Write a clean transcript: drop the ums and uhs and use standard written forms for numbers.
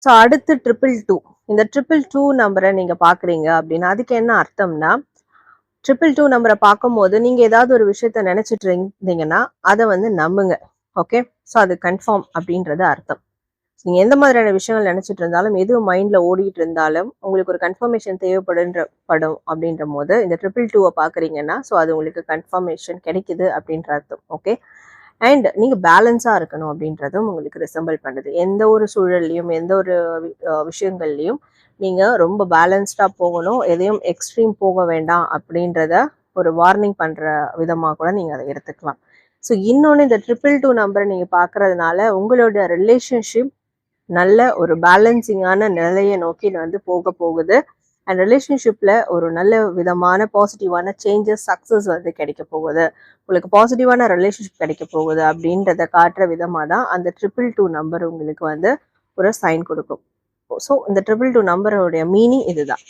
So அடுத்து 222. இந்த 222 நம்பரை நீங்க பாக்குறீங்க அப்படின்னா அதுக்கு என்ன அர்த்தம்னா, 222 நம்பரை பார்க்கும்போது நீங்க ஏதாவது ஒரு விஷயத்த நினைச்சிட்டு இருந்தீங்கன்னா அதை வந்து நம்புங்க. ஓகே, ஸோ அது கன்ஃபார்ம் அப்படின்றது அர்த்தம். நீங்க எந்த மாதிரியான விஷயங்கள் நினைச்சிட்டு இருந்தாலும், எது மைண்ட்ல ஓடிட்டு இருந்தாலும், உங்களுக்கு ஒரு கன்ஃபர்மேஷன் படும் அப்படின்ற போது இந்த 222 பாக்குறீங்கன்னா, ஸோ அது உங்களுக்கு கன்ஃபர்மேஷன் கிடைக்குது அப்படின்ற அர்த்தம். ஓகே, அண்ட் நீங்க பேலன்ஸா இருக்கணும் அப்படின்றதும் உங்களுக்கு ரிசம்பிள் பண்ணுது. எந்த ஒரு சூழல்லையும், எந்த ஒரு விஷயங்கள்லையும் நீங்க ரொம்ப பேலன்ஸ்டா போகணும், எதையும் எக்ஸ்ட்ரீம் போக வேண்டாம் அப்படின்றத ஒரு வார்னிங் பண்ற விதமா கூட நீங்க அதை எடுத்துக்கலாம். ஸோ இன்னொன்னு, இந்த 222 நம்பரை நீங்க பாக்குறதுனால உங்களோட ரிலேஷன்ஷிப் நல்ல ஒரு பேலன்சிங்கான நிலையை நோக்கி வந்து போக போகுது. அண்ட் ரிலேஷன்ஷிப்ல ஒரு நல்ல விதமான பாசிட்டிவான சேஞ்சஸ், சக்சஸ் வந்து கிடைக்க போகுது. உங்களுக்கு பாசிட்டிவான ரிலேஷன்ஷிப் கிடைக்க போகுது அப்படின்றத காட்டுற விதமா தான் அந்த 222 நம்பர் உங்களுக்கு வந்து ஒரு சைன் கொடுக்கும். ஸோ இந்த 222 நம்பரோடைய மீனிங் இதுதான்.